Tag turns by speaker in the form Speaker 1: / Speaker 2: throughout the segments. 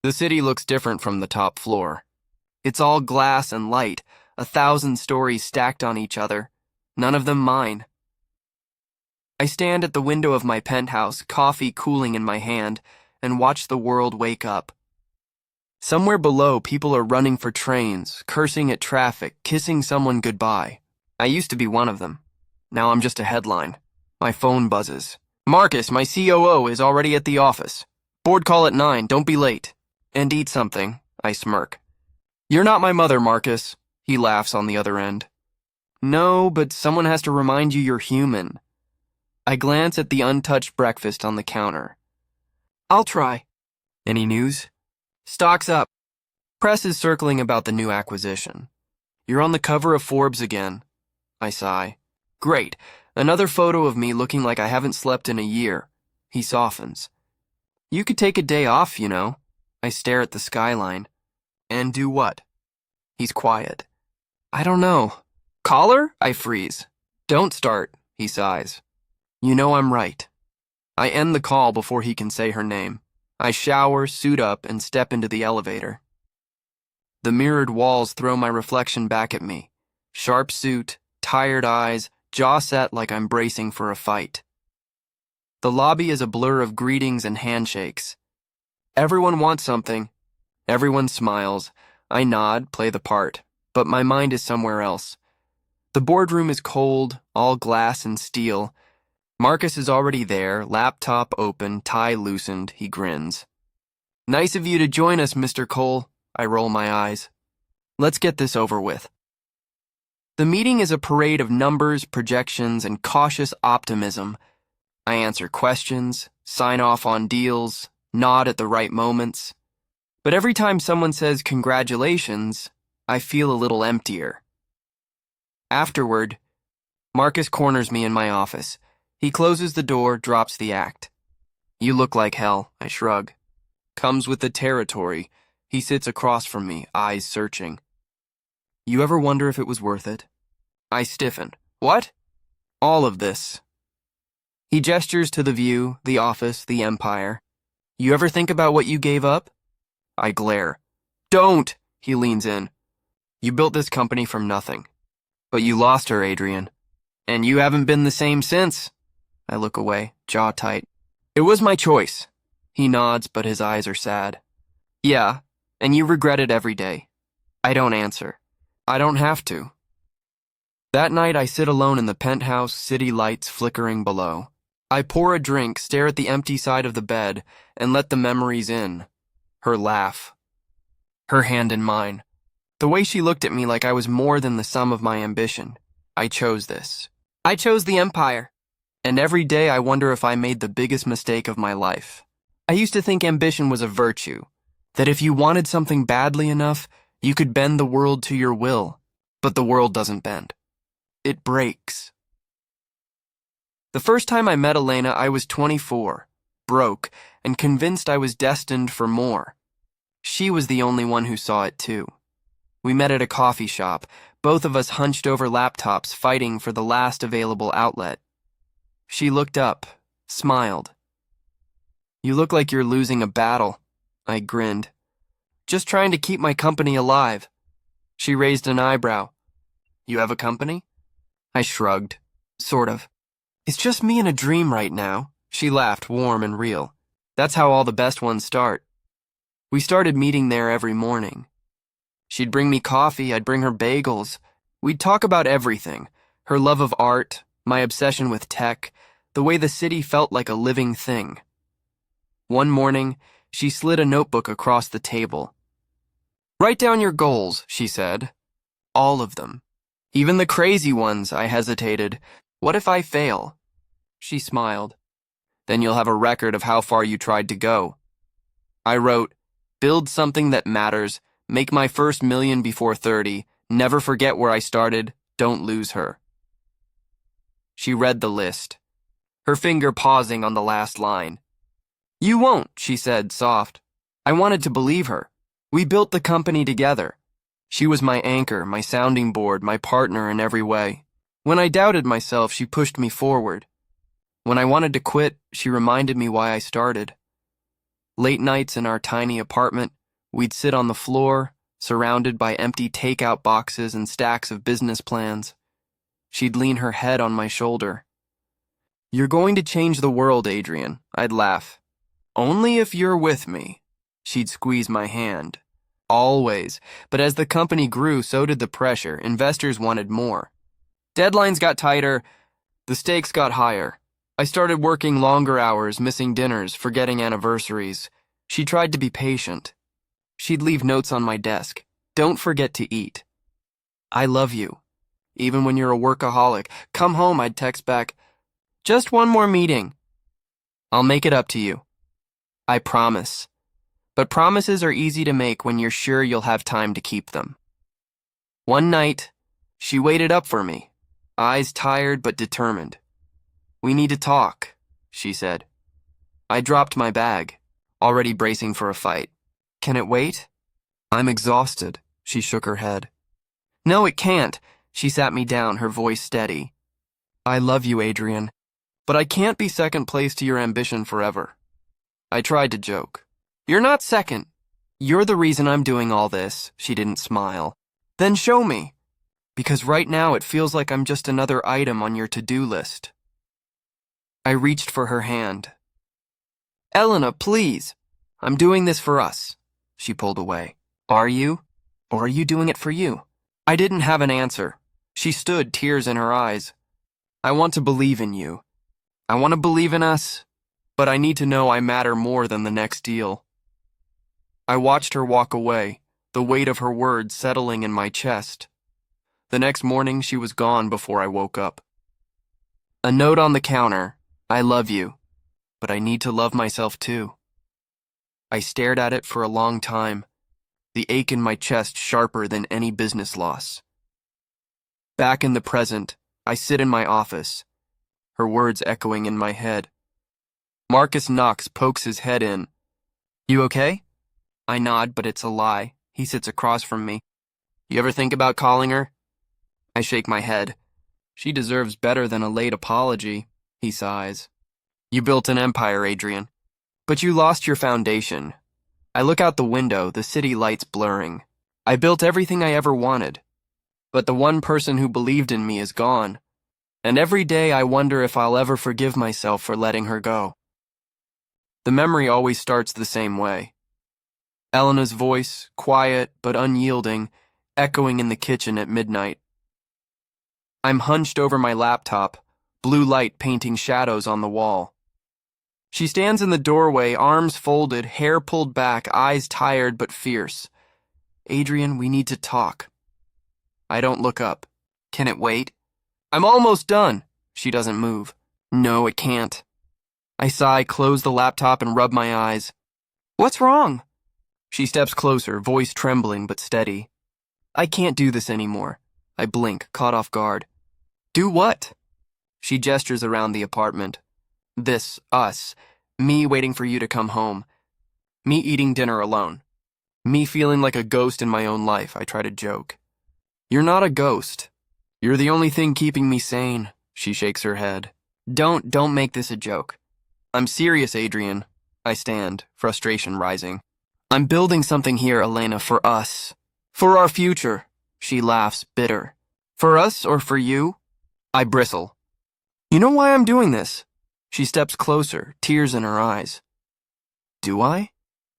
Speaker 1: The city looks different from the top floor. It's all glass and light, 1,000 stories stacked on each other, none of them mine. I stand at the window of my penthouse, coffee cooling in my hand, and watch the world wake up. Somewhere below, people are running for trains, cursing at traffic, kissing someone goodbye. I used to be one of them. Now I'm just a headline. My phone buzzes. Marcus, my COO, is already at the office. Board call at 9, don't be late. And eat something, I smirk. You're not my mother, Marcus, he laughs on the other end. No, but someone has to remind you you're human. I glance at the untouched breakfast on the counter. I'll try. Any news? Stock's up. Press is circling about the new acquisition. You're on the cover of Forbes again. I sigh. Great. Another photo of me looking like I haven't slept in a year. He softens. You could take a day off, you know. I stare at the skyline. And do what? He's quiet. I don't know. Collar? I freeze. Don't start, he sighs. You know I'm right. I end the call before he can say her name. I shower, suit up, and step into the elevator. The mirrored walls throw my reflection back at me. Sharp suit, tired eyes, jaw set like I'm bracing for a fight. The lobby is a blur of greetings and handshakes. Everyone wants something. Everyone smiles. I nod, play the part, but my mind is somewhere else. The boardroom is cold, all glass and steel. Marcus is already there, laptop open, tie loosened, he grins. Nice of you to join us, Mr. Cole. I roll my eyes. Let's get this over with. The meeting is a parade of numbers, projections, and cautious optimism. I answer questions, sign off on deals, nod at the right moments. But every time someone says congratulations, I feel a little emptier. Afterward, Marcus corners me in my office. He closes the door, drops the act. You look like hell, I shrug. Comes with the territory. He sits across from me, eyes searching. You ever wonder if it was worth it? I stiffen. What? All of this. He gestures to the view, the office, the empire. You ever think about what you gave up? I glare. Don't! He leans in. You built this company from nothing. But you lost her, Adrian. And you haven't been the same since. I look away, jaw tight. It was my choice. He nods, but his eyes are sad. Yeah, and you regret it every day. I don't answer. I don't have to. That night I sit alone in the penthouse, city lights flickering below. I pour a drink, stare at the empty side of the bed, and let the memories in. Her laugh. Her hand in mine. The way she looked at me like I was more than the sum of my ambition. I chose this. I chose the empire. And every day I wonder if I made the biggest mistake of my life. I used to think ambition was a virtue, that if you wanted something badly enough, you could bend the world to your will. But the world doesn't bend. It breaks. The first time I met Elena, I was 24, broke, and convinced I was destined for more. She was the only one who saw it too. We met at a coffee shop, both of us hunched over laptops, fighting for the last available outlet. She looked up, smiled. You look like you're losing a battle, I grinned. Just trying to keep my company alive. She raised an eyebrow. You have a company? I shrugged. Sort of. It's just me in a dream right now. She laughed, warm and real. That's how all the best ones start. We started meeting there every morning. She'd bring me coffee, I'd bring her bagels. We'd talk about everything. Her love of art, my obsession with tech, the way the city felt like a living thing. One morning, she slid a notebook across the table. Write down your goals, she said. All of them. Even the crazy ones, I hesitated. What if I fail? She smiled. Then you'll have a record of how far you tried to go. I wrote, build something that matters, make my first million before 30, never forget where I started, don't lose her. She read the list, her finger pausing on the last line. You won't, she said, soft. I wanted to believe her. We built the company together. She was my anchor, my sounding board, my partner in every way. When I doubted myself, she pushed me forward. When I wanted to quit, she reminded me why I started. Late nights in our tiny apartment, we'd sit on the floor, surrounded by empty takeout boxes and stacks of business plans. She'd lean her head on my shoulder. "You're going to change the world, Adrian," I'd laugh. "Only if you're with me." She'd squeeze my hand. Always. But as the company grew, so did the pressure. Investors wanted more. Deadlines got tighter. The stakes got higher. I started working longer hours, missing dinners, forgetting anniversaries. She tried to be patient. She'd leave notes on my desk. "Don't forget to eat." "I love you." Even when you're a workaholic. "Come home," I'd text back. "Just one more meeting." "I'll make it up to you." I promise. But promises are easy to make when you're sure you'll have time to keep them. One night, she waited up for me, eyes tired but determined. "We need to talk," she said. I dropped my bag, already bracing for a fight. "Can it wait?" "I'm exhausted," she shook her head. "No, it can't." She sat me down, her voice steady. "I love you, Adrian, but I can't be second place to your ambition forever." I tried to joke. "You're not second. You're the reason I'm doing all this." She didn't smile. "Then show me. Because right now it feels like I'm just another item on your to-do list." I reached for her hand. "Elena, please. I'm doing this for us." She pulled away. "Are you? Or are you doing it for you?" I didn't have an answer. She stood, tears in her eyes. "I want to believe in you. I want to believe in us, but I need to know I matter more than the next deal." I watched her walk away, the weight of her words settling in my chest. The next morning, she was gone before I woke up. A note on the counter: "I love you, but I need to love myself too." I stared at it for a long time, the ache in my chest sharper than any business loss. Back in the present, I sit in my office, her words echoing in my head. Marcus Knox pokes his head in. "You okay?" I nod, but it's a lie. He sits across from me. "You ever think about calling her?" I shake my head. "She deserves better than a late apology." He sighs. "You built an empire, Adrian. But you lost your foundation." I look out the window, the city lights blurring. I built everything I ever wanted. But the one person who believed in me is gone. And every day I wonder if I'll ever forgive myself for letting her go. The memory always starts the same way. Elena's voice, quiet but unyielding, echoing in the kitchen at midnight. I'm hunched over my laptop, blue light painting shadows on the wall. She stands in the doorway, arms folded, hair pulled back, eyes tired but fierce. "Adrian, we need to talk." I don't look up. "Can it wait?" "I'm almost done." She doesn't move. "No, it can't." I sigh, close the laptop, and rub my eyes. "What's wrong?" She steps closer, voice trembling but steady. "I can't do this anymore." I blink, caught off guard. "Do what?" She gestures around the apartment. "This, us. Me waiting for you to come home. Me eating dinner alone. Me feeling like a ghost in my own life." I try to joke. "You're not a ghost. You're the only thing keeping me sane." She shakes her head. Don't make this a joke." "I'm serious, Adrian." I stand, frustration rising. "I'm building something here, Elena, for us. For our future." She laughs, bitter. "For us or for you?" I bristle. "You know why I'm doing this?" She steps closer, tears in her eyes. "Do I?"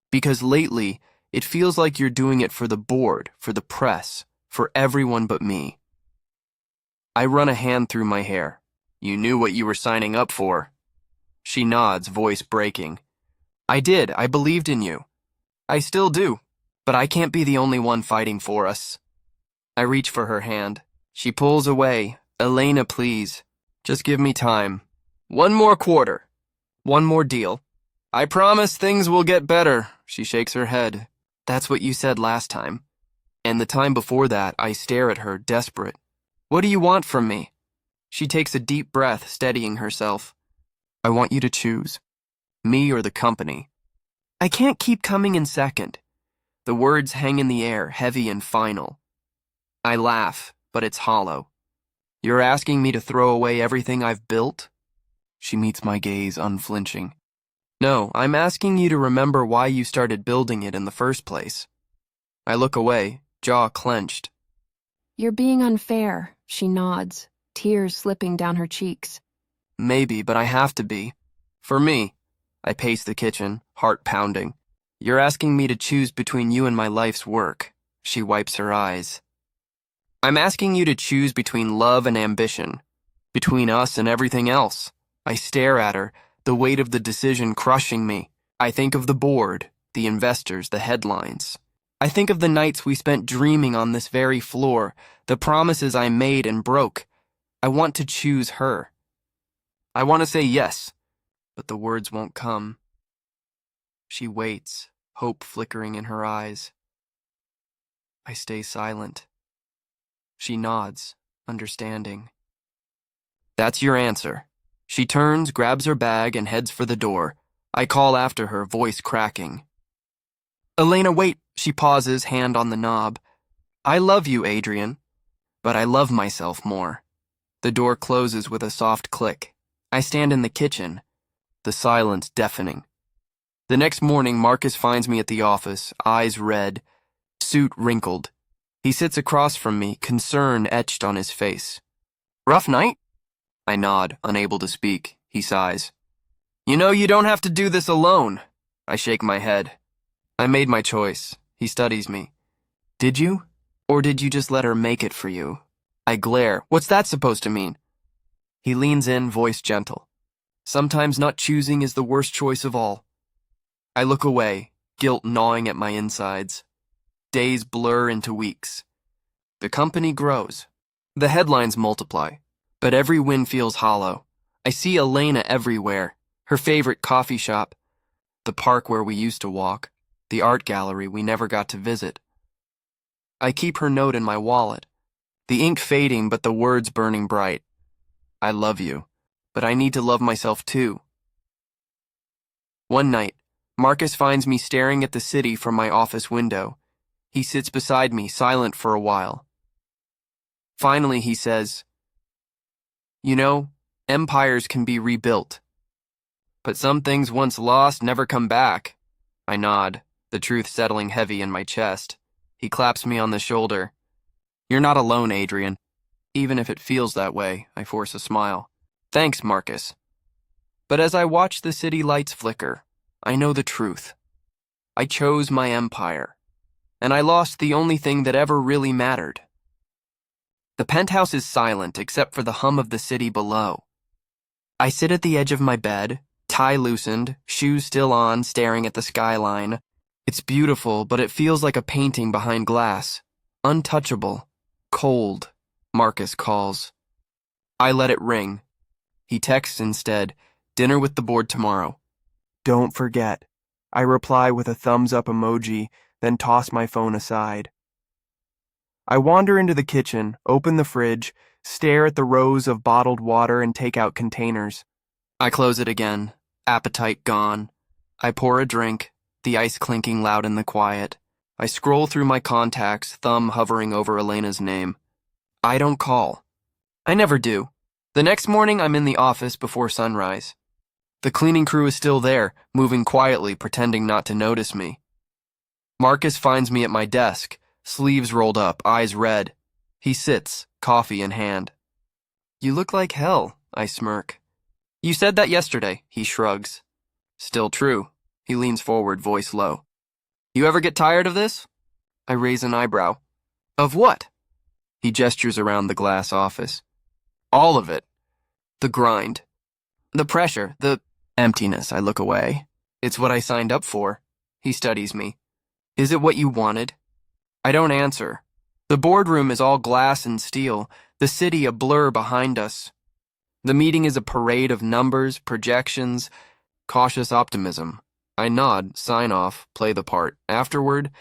Speaker 1: "Because lately, it feels like you're doing it for the board, for the press, for everyone but me." I run a hand through my hair. "You knew what you were signing up for." She nods, voice breaking. "I did. I believed in you. I still do. But I can't be the only one fighting for us." I reach for her hand. She pulls away. "Elena, please. Just give me time. One more quarter. One more deal. I promise things will get better." She shakes her head. "That's what you said last time." And the time before that, I stare at her, desperate. "What do you want from me?" She takes a deep breath, steadying herself. "I want you to choose. Me or the company." I can't keep coming in second. The words hang in the air, heavy and final. I laugh, but it's hollow. "You're asking me to throw away everything I've built?" She meets my gaze, unflinching. No, I'm asking you to remember why you started building it in the first place. I look away, jaw clenched.
Speaker 2: You're being unfair, she nods, tears slipping down her cheeks.
Speaker 1: Maybe, but I have to be. For me. I pace the kitchen, heart pounding. You're asking me to choose between you and my life's work. She wipes her eyes. I'm asking you to choose between love and ambition. Between us and everything else. I stare at her, the weight of the decision crushing me. I think of the board, the investors, the headlines. I think of the nights we spent dreaming on this very floor, the promises I made and broke. I want to choose her. I want to say yes, but the words won't come. She waits, hope flickering in her eyes. I stay silent. She nods, understanding. That's your answer. She turns, grabs her bag, and heads for the door. I call after her, voice cracking. Elena, wait! She pauses, hand on the knob. I love you, Adrian, but I love myself more. The door closes with a soft click. I stand in the kitchen, the silence deafening. The next morning, Marcus finds me at the office, eyes red, suit wrinkled. He sits across from me, concern etched on his face. Rough night? I nod, unable to speak. He sighs. You know, you don't have to do this alone. I shake my head. I made my choice. He studies me. Did you? Or did you just let her make it for you? I glare. What's that supposed to mean? He leans in, voice gentle. Sometimes not choosing is the worst choice of all. I look away, guilt gnawing at my insides. Days blur into weeks. The company grows. The headlines multiply. But every win feels hollow. I see Elena everywhere. Her favorite coffee shop. The park where we used to walk. The art gallery we never got to visit. I keep her note in my wallet. The ink fading, but the words burning bright. I love you, but I need to love myself too. One night, Marcus finds me staring at the city from my office window. He sits beside me, silent for a while. Finally, he says, You know, empires can be rebuilt. But some things once lost never come back. I nod, the truth settling heavy in my chest. He claps me on the shoulder. You're not alone, Adrian. Even if it feels that way, I force a smile. Thanks, Marcus. But as I watch the city lights flicker, I know the truth. I chose my empire, and I lost the only thing that ever really mattered. The penthouse is silent except for the hum of the city below. I sit at the edge of my bed, tie loosened, shoes still on, staring at the skyline. It's beautiful, but it feels like a painting behind glass. Untouchable. Cold, Marcus calls. I let it ring. He texts instead, dinner with the board tomorrow. Don't forget. I reply with a thumbs up emoji, then toss my phone aside. I wander into the kitchen, open the fridge, stare at the rows of bottled water and takeout containers. I close it again, appetite gone. I pour a drink, the ice clinking loud in the quiet. I scroll through my contacts, thumb hovering over Elena's name. I don't call. I never do. The next morning, I'm in the office before sunrise. The cleaning crew is still there, moving quietly, pretending not to notice me. Marcus finds me at my desk, sleeves rolled up, eyes red. He sits, coffee in hand. You look like hell, I smirk. You said that yesterday, he shrugs. Still true. He leans forward, voice low. You ever get tired of this? I raise an eyebrow. Of what? He gestures around the glass office. All of it. The grind. The pressure, the emptiness. I look away. It's what I signed up for. He studies me. Is it what you wanted? I don't answer. The boardroom is all glass and steel, the city a blur behind us. The meeting is a parade of numbers, projections, cautious optimism. I nod, sign off, play the part. Afterward,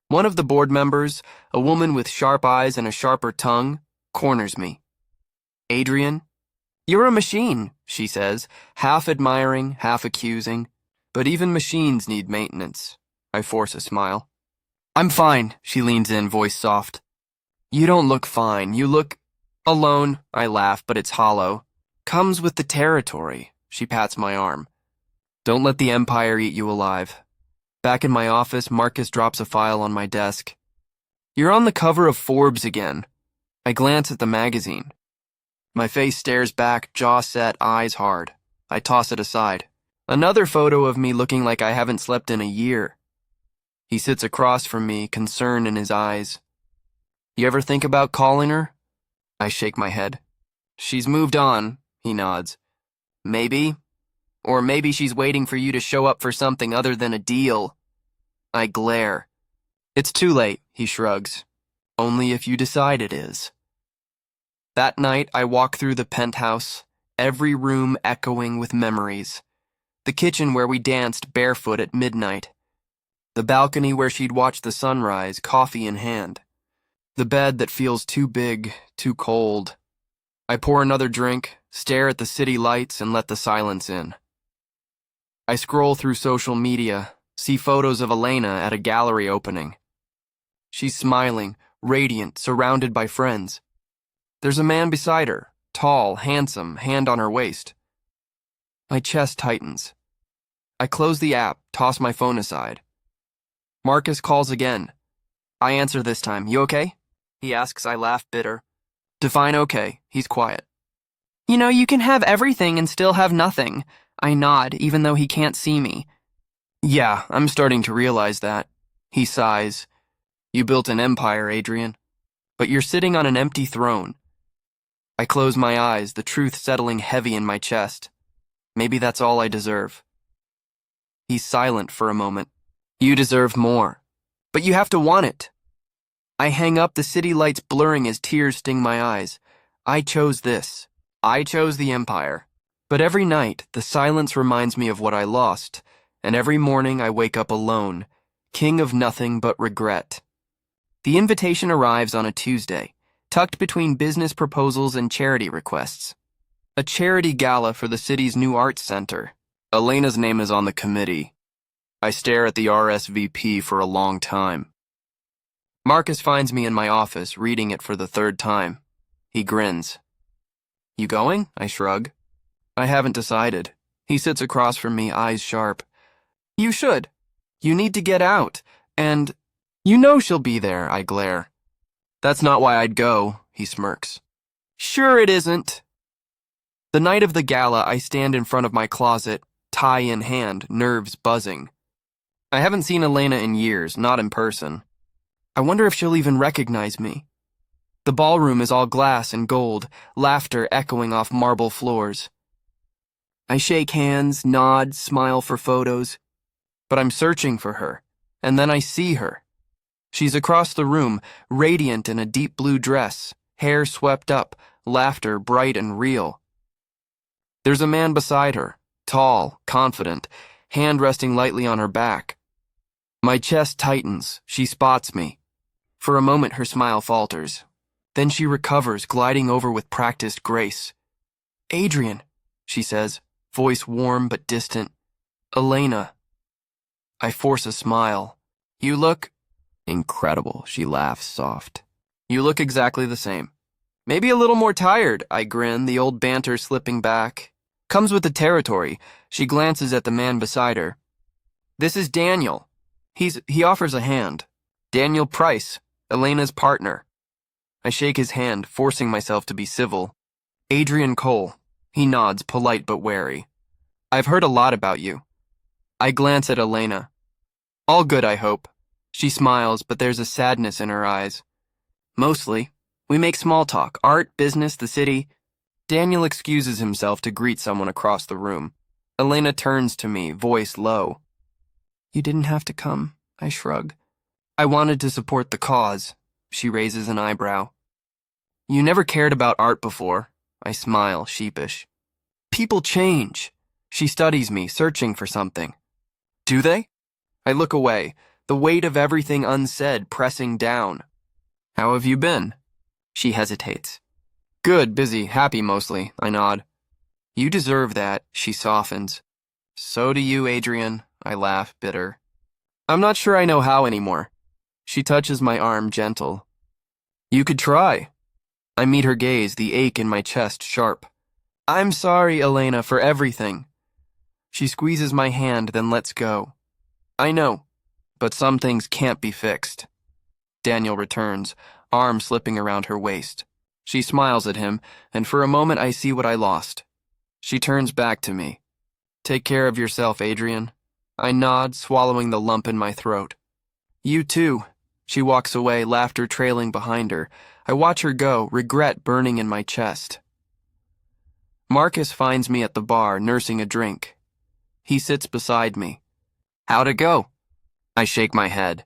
Speaker 1: one of the board members, a woman with sharp eyes and a sharper tongue, corners me. Adrian? You're a machine, she says, half admiring, half accusing. But even machines need maintenance. I force a smile. I'm fine, she leans in, voice soft. You don't look fine. You look alone. I laugh, but it's hollow. Comes with the territory. She pats my arm. Don't let the empire eat you alive. Back in my office, Marcus drops a file on my desk. You're on the cover of Forbes again. I glance at the magazine. My face stares back, jaw set, eyes hard. I toss it aside. Another photo of me looking like I haven't slept in a year. He sits across from me, concern in his eyes. You ever think about calling her? I shake my head. She's moved on, he nods. Maybe. Or maybe she's waiting for you to show up for something other than a deal. I glare. It's too late, he shrugs. Only if you decide it is. That night, I walk through the penthouse, every room echoing with memories. The kitchen where we danced barefoot at midnight. The balcony where she'd watch the sunrise, coffee in hand. The bed that feels too big, too cold. I pour another drink, stare at the city lights, and let the silence in. I scroll through social media, see photos of Elena at a gallery opening. She's smiling, radiant, surrounded by friends. There's a man beside her, tall, handsome, hand on her waist. My chest tightens. I close the app, toss my phone aside. Marcus calls again. I answer this time. You okay? He asks. I laugh, bitter. Define okay. He's quiet. You know, you can have everything and still have nothing. I nod, even though he can't see me. Yeah, I'm starting to realize that. He sighs. You built an empire, Adrian. But you're sitting on an empty throne. I close my eyes, the truth settling heavy in my chest. Maybe that's all I deserve. He's silent for a moment. You deserve more. But you have to want it. I hang up, the city lights blurring as tears sting my eyes. I chose this. I chose the empire. But every night, the silence reminds me of what I lost, and every morning I wake up alone, king of nothing but regret. The invitation arrives on a Tuesday, tucked between business proposals and charity requests. A charity gala for the city's new arts center. Elena's name is on the committee. I stare at the RSVP for a long time. Marcus finds me in my office, reading it for the third time. He grins. You going? I shrug. I haven't decided. He sits across from me, eyes sharp. You should. You need to get out. And you know she'll be there, I glare. That's not why I'd go, he smirks. Sure it isn't. The night of the gala, I stand in front of my closet, tie in hand, nerves buzzing. I haven't seen Elena in years, not in person. I wonder if she'll even recognize me. The ballroom is all glass and gold, laughter echoing off marble floors. I shake hands, nod, smile for photos. But I'm searching for her, and then I see her. She's across the room, radiant in a deep blue dress, hair swept up, laughter bright and real. There's a man beside her, tall, confident, hand resting lightly on her back. My chest tightens, she spots me. For a moment her smile falters. Then she recovers, gliding over with practiced grace. Adrian, she says, voice warm but distant. Elena. I force a smile. You look incredible, she laughs soft. You look exactly the same. Maybe a little more tired, I grin, the old banter slipping back. Comes with the territory. She glances at the man beside her. This is Daniel. He offers a hand. Daniel Price, Elena's partner. I shake his hand, forcing myself to be civil. Adrian Cole. He nods, polite but wary. I've heard a lot about you. I glance at Elena. All good, I hope. She smiles, but there's a sadness in her eyes. Mostly. We make small talk, art, business, the city. Daniel excuses himself to greet someone across the room. Elena turns to me, voice low. You didn't have to come, I shrug. I wanted to support the cause. She raises an eyebrow. You never cared about art before. I smile, sheepish. People change. She studies me, searching for something. Do they? I look away, the weight of everything unsaid pressing down. How have you been? She hesitates. Good, busy, happy mostly, I nod. You deserve that, she softens. So do you, Adrian, I laugh, bitter. I'm not sure I know how anymore. She touches my arm, gentle. You could try. I meet her gaze, the ache in my chest sharp. I'm sorry, Elena, for everything. She squeezes my hand, then lets go. I know, but some things can't be fixed. Daniel returns, arm slipping around her waist. She smiles at him, and for a moment I see what I lost. She turns back to me. Take care of yourself, Adrian. I nod, swallowing the lump in my throat. You too. She walks away, laughter trailing behind her. I watch her go, regret burning in my chest. Marcus finds me at the bar, nursing a drink. He sits beside me. How'd it go? I shake my head.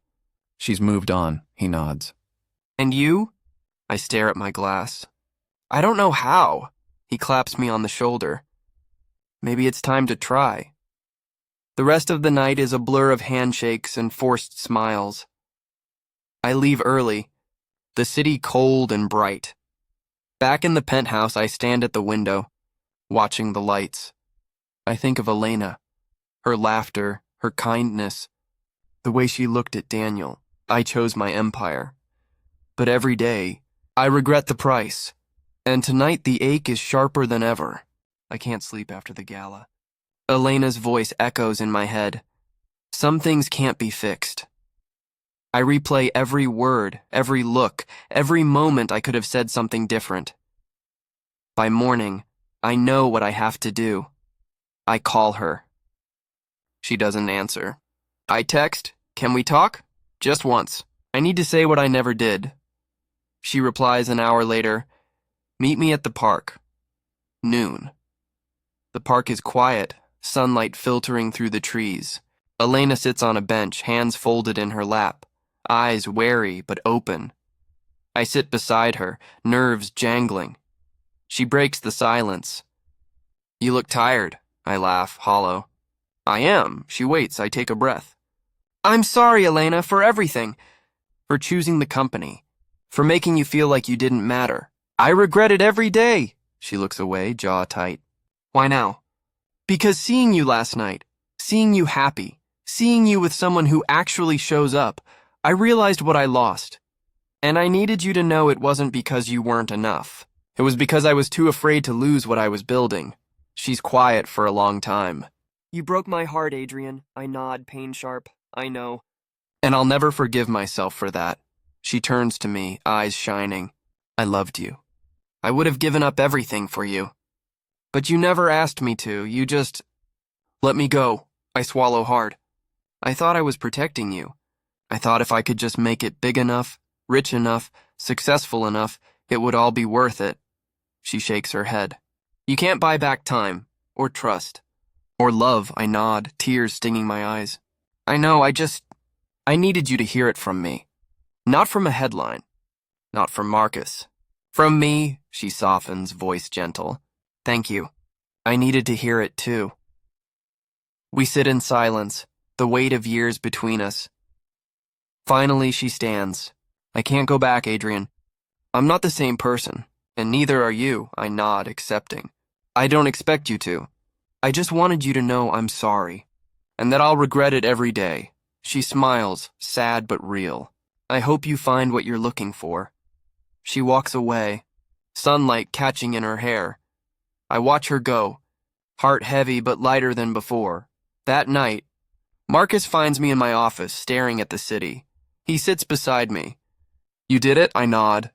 Speaker 3: She's moved on, he nods.
Speaker 1: And you? I stare at my glass. I don't know how. He claps me on the shoulder. Maybe it's time to try. The rest of the night is a blur of handshakes and forced smiles. I leave early, the city cold and bright. Back in the penthouse, I stand at the window, watching the lights. I think of Elena, her laughter, her kindness, the way she looked at Daniel. I chose my empire. But every day, I regret the price. And tonight the ache is sharper than ever. I can't sleep after the gala. Elena's voice echoes in my head. Some things can't be fixed. I replay every word, every look, every moment I could have said something different. By morning, I know what I have to do. I call her. She doesn't answer. I text, "Can we talk?" Just once. I need to say what I never did. She replies an hour later, "Meet me at the park. Noon." The park is quiet, sunlight filtering through the trees. Elena sits on a bench, hands folded in her lap, eyes wary but open. I sit beside her, nerves jangling. She breaks the silence. "You look tired," I laugh, hollow. "I am." She waits. I take a breath. "I'm sorry, Elena, for everything. For choosing the company. For making you feel like you didn't matter. I regret it every day." She looks away, jaw tight. "Why now?" "Because seeing you last night, seeing you happy, seeing you with someone who actually shows up, I realized what I lost. And I needed you to know it wasn't because you weren't enough. It was because I was too afraid to lose what I was building." She's quiet for a long time. "You broke my heart, Adrian." I nod, pain sharp. "I know. And I'll never forgive myself for that." She turns to me, eyes shining. "I loved you. I would have given up everything for you. But you never asked me to. You just let me go." I swallow hard. "I thought I was protecting you. I thought if I could just make it big enough, rich enough, successful enough, it would all be worth it." She shakes her head. "You can't buy back time, or trust, or love." I nod, tears stinging my eyes. "I know, I needed you to hear it from me. Not from a headline. Not from Marcus. From me." She softens, voice gentle. "Thank you. I needed to hear it too." We sit in silence, the weight of years between us. Finally, she stands. "I can't go back, Adrian. I'm not the same person, and neither are you." I nod, accepting. "I don't expect you to. I just wanted you to know I'm sorry, and that I'll regret it every day." She smiles, sad but real. "I hope you find what you're looking for." She walks away, sunlight catching in her hair. I watch her go, heart heavy but lighter than before. That night, Marcus finds me in my office, staring at the city. He sits beside me. "You did it?" I nod.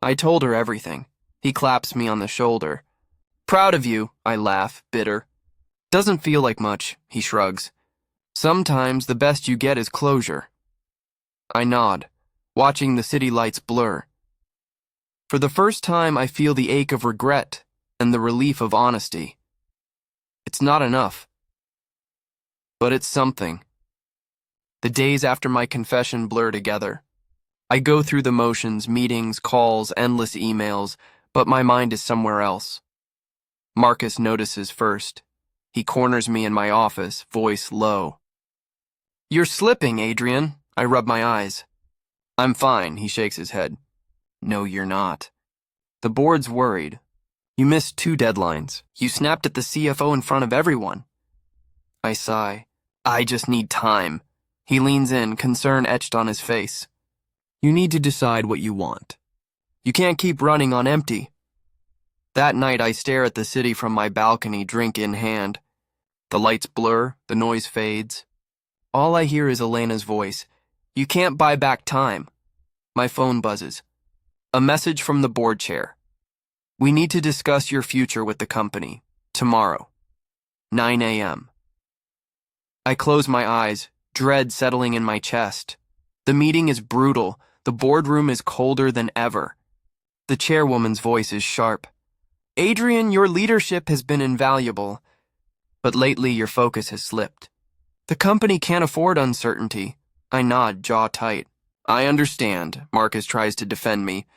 Speaker 1: I told her everything. He claps me on the shoulder. "Proud of you," I laugh, bitter. "Doesn't feel like much," he shrugs. "Sometimes the best you get is closure." I nod, watching the city lights blur. For the first time, I feel the ache of regret and the relief of honesty. It's not enough, but it's something. The days after my confession blur together. I go through the motions, meetings, calls, endless emails, but my mind is somewhere else. Marcus notices first. He corners me in my office, voice low. "You're slipping, Adrian." I rub my eyes. "I'm fine," he shakes his head. "No, you're not. The board's worried. You missed 2 deadlines. You snapped at the CFO in front of everyone." I sigh. "I just need time." He leans in, concern etched on his face. "You need to decide what you want. You can't keep running on empty." That night I stare at the city from my balcony, drink in hand. The lights blur, the noise fades. All I hear is Elena's voice. You can't buy back time. My phone buzzes. A message from the board chair. We need to discuss your future with the company. Tomorrow. 9 a.m. I close my eyes, dread settling in my chest. The meeting is brutal. The boardroom is colder than ever. The chairwoman's voice is sharp. Adrian, your leadership has been invaluable, but lately your focus has slipped. The company can't afford uncertainty. I nod, jaw tight. I understand, Marcus tries to defend me.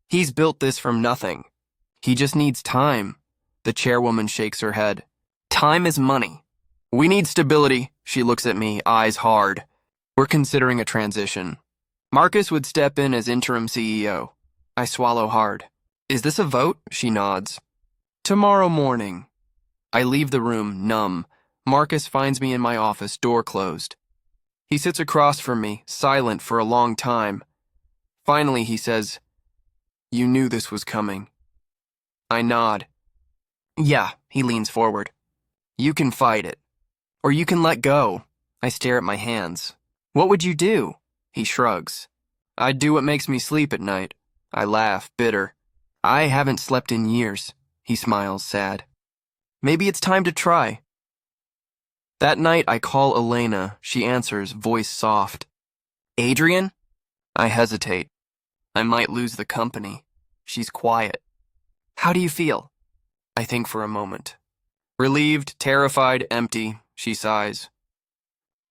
Speaker 1: He's built this from nothing. He just needs time. The chairwoman shakes her head. Time is money. We need stability. She looks at me, eyes hard. We're considering a transition. Marcus would step in as interim CEO. I swallow hard. Is this a vote? She nods. Tomorrow morning. I leave the room, numb. Marcus finds me in my office, door closed. He sits across from me, silent for a long time. Finally, he says, You knew this was coming. I nod. Yeah, he leans forward. You can fight it. Or you can let go. I stare at my hands. What would you do? He shrugs. I'd do what makes me sleep at night. I laugh, bitter. I haven't slept in years. He smiles, sad. Maybe it's time to try. That night, I call Elena. She answers, voice soft. Adrian? I hesitate. I might lose the company. She's quiet. How do you feel? I think for a moment. Relieved, terrified, empty, she sighs.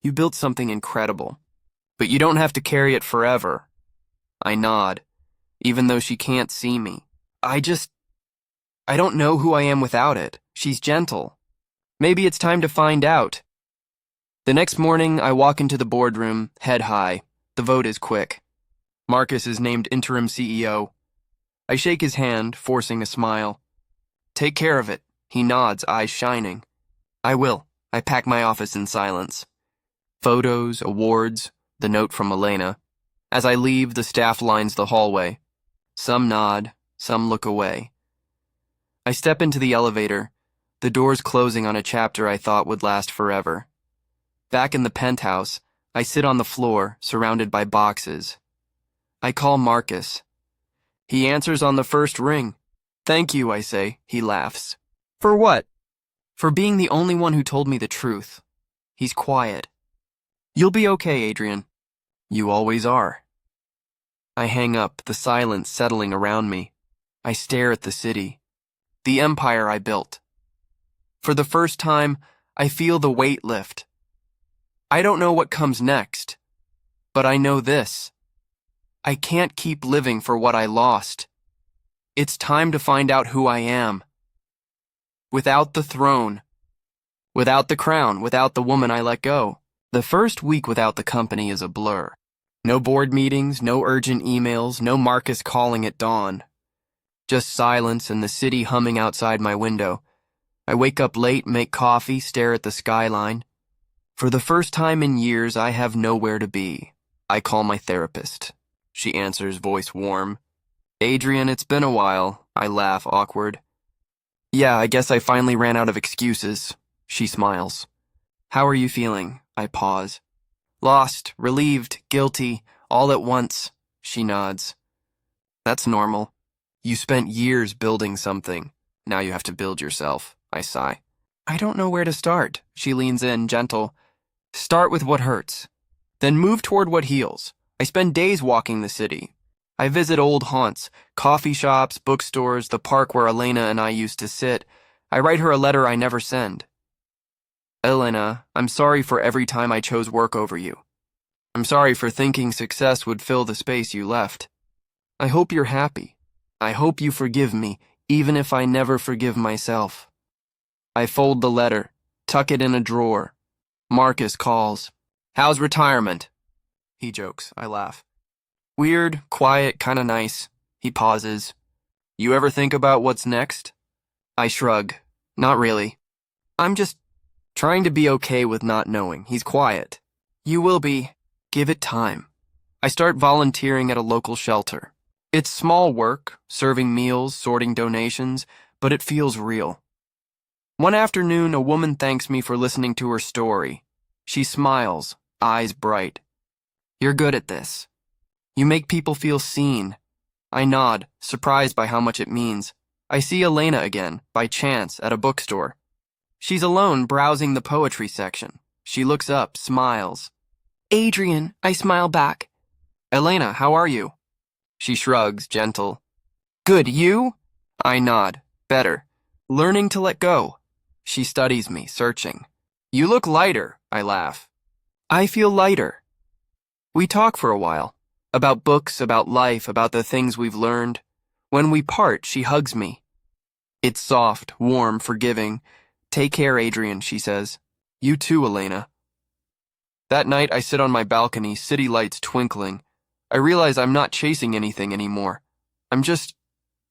Speaker 1: You built something incredible, but you don't have to carry it forever. I nod, even though she can't see me. I don't know who I am without it. She's gentle. Maybe it's time to find out. The next morning, I walk into the boardroom, head high. The vote is quick. Marcus is named interim CEO. I shake his hand, forcing a smile. Take care of it. He nods, eyes shining. I will. I pack my office in silence. Photos, awards, the note from Elena. As I leave, the staff lines the hallway. Some nod, some look away. I step into the elevator, the doors closing on a chapter I thought would last forever. Back in the penthouse, I sit on the floor, surrounded by boxes. I call Marcus. He answers on the first ring. Thank you, I say. He laughs. For what? For being the only one who told me the truth. He's quiet. You'll be okay, Adrian. You always are. I hang up, the silence settling around me. I stare at the city, the empire I built. For the first time, I feel the weight lift. I don't know what comes next, but I know this. I can't keep living for what I lost. It's time to find out who I am. Without the throne, without the crown, without the woman I let go. The first week without the company is a blur. No board meetings, no urgent emails, no Marcus calling at dawn. Just silence and the city humming outside my window. I wake up late, make coffee, stare at the skyline. For the first time in years, I have nowhere to be. I call my therapist. She answers, voice warm. Adrian, it's been a while. I laugh, awkward. Yeah, I guess I finally ran out of excuses. She smiles. How are you feeling? I pause. Lost, relieved, guilty, all at once. She nods. That's normal. You spent years building something. Now you have to build yourself. I sigh. I don't know where to start. She leans in, gentle. Start with what hurts. Then move toward what heals. I spend days walking the city. I visit old haunts, coffee shops, bookstores, the park where Elena and I used to sit. I write her a letter I never send. Elena, I'm sorry for every time I chose work over you. I'm sorry for thinking success would fill the space you left. I hope you're happy. I hope you forgive me, even if I never forgive myself. I fold the letter, tuck it in a drawer. Marcus calls. How's retirement? He jokes. I laugh. Weird, quiet, kinda nice. He pauses. You ever think about what's next? I shrug. Not really. I'm just trying to be okay with not knowing. He's quiet. You will be. Give it time. I start volunteering at a local shelter. It's small work, serving meals, sorting donations, but it feels real. One afternoon, a woman thanks me for listening to her story. She smiles, eyes bright. "You're good at this. You make people feel seen." I nod, surprised by how much it means. I see Elena again, by chance, at a bookstore. She's alone, browsing the poetry section. She looks up, smiles.
Speaker 2: "Adrian," I smile back.
Speaker 1: "Elena, how are you?" She shrugs, gentle. "Good, you?" I nod. "Better. Learning to let go." She studies me, searching. "You look lighter," I laugh. "I feel lighter." We talk for a while. About books, about life, about the things we've learned. When we part, she hugs me. It's soft, warm, forgiving. "Take care, Adrian," she says. "You too, Elena." That night, I sit on my balcony, city lights twinkling. I realize I'm not chasing anything anymore. I'm just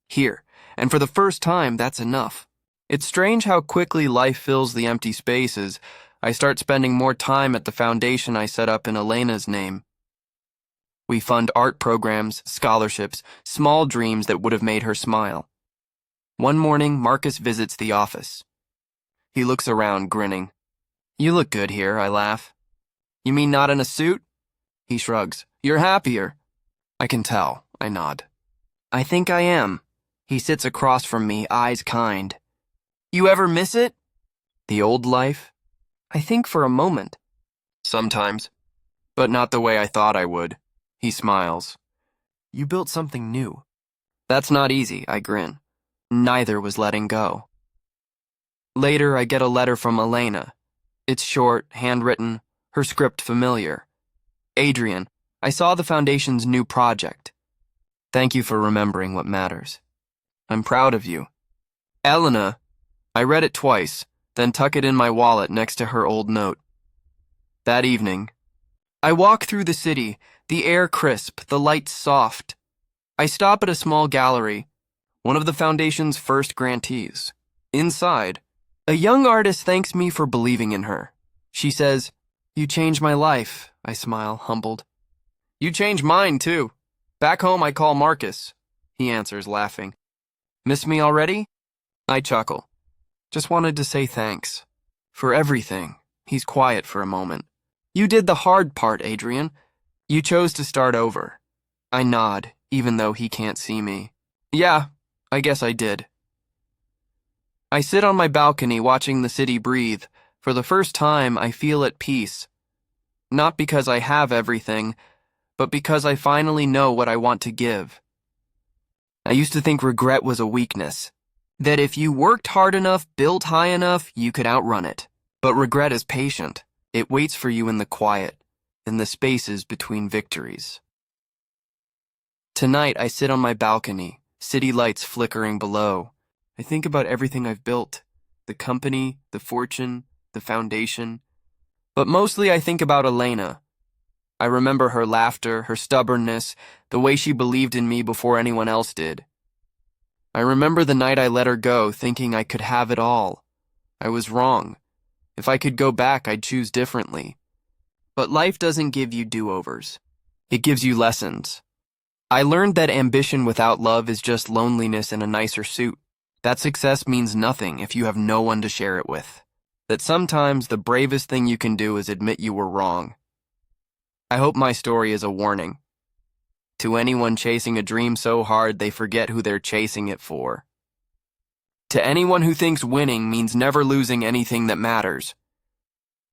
Speaker 1: here, and for the first time, that's enough. It's strange how quickly life fills the empty spaces. I start spending more time at the foundation I set up in Elena's name. We fund art programs, scholarships, small dreams that would have made her smile. One morning, Marcus visits the office. He looks around, grinning. "You look good here," I laugh. "You mean not in a suit?" He shrugs. "You're happier." I can tell. I nod. "I think I am." He sits across from me, eyes kind. "You ever miss it?" "The old life?" I think for a moment. "Sometimes. But not the way I thought I would." He smiles. "You built something new." "That's not easy," I grin. Neither was letting go. Later, I get a letter from Elena. It's short, handwritten, her script familiar. "Adrian, I saw the Foundation's new project. Thank you for remembering what matters. I'm proud of you. Elena." I read it twice, then tuck it in my wallet next to her old note. That evening, I walk through the city, the air crisp, the lights soft. I stop at a small gallery, one of the Foundation's first grantees. Inside, a young artist thanks me for believing in her. She says, "You changed my life." I smile, humbled. "You changed mine, too. Back home I call Marcus." He answers, laughing. "Miss me already?" I chuckle. "Just wanted to say thanks. For everything." He's quiet for a moment. "You did the hard part, Adrian. You chose to start over." I nod, even though he can't see me. "Yeah, I guess I did." I sit on my balcony watching the city breathe. For the first time, I feel at peace. Not because I have everything, but because I finally know what I want to give. I used to think regret was a weakness. That if you worked hard enough, built high enough, you could outrun it. But regret is patient. It waits for you in the quiet, in the spaces between victories. Tonight, I sit on my balcony, city lights flickering below. I think about everything I've built, the company, the fortune, the foundation. But mostly I think about Elena. I remember her laughter, her stubbornness, the way she believed in me before anyone else did. I remember the night I let her go, thinking I could have it all. I was wrong. If I could go back, I'd choose differently. But life doesn't give you do-overs. It gives you lessons. I learned that ambition without love is just loneliness in a nicer suit. That success means nothing if you have no one to share it with. That sometimes the bravest thing you can do is admit you were wrong. I hope my story is a warning. To anyone chasing a dream so hard they forget who they're chasing it for. To anyone who thinks winning means never losing anything that matters.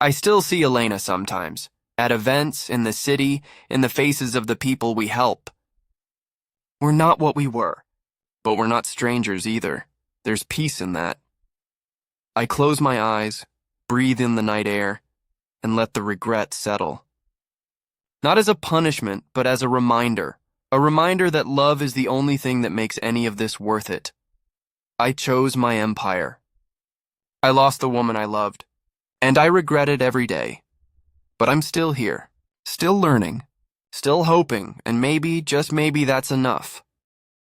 Speaker 1: I still see Elena sometimes, at events, in the city, in the faces of the people we help. We're not what we were, but we're not strangers either. There's peace in that. I close my eyes, breathe in the night air, and let the regret settle. Not as a punishment, but as a reminder that love is the only thing that makes any of this worth it. I chose my empire. I lost the woman I loved, and I regret it every day. But I'm still here, still learning, still hoping, and maybe, just maybe, that's enough.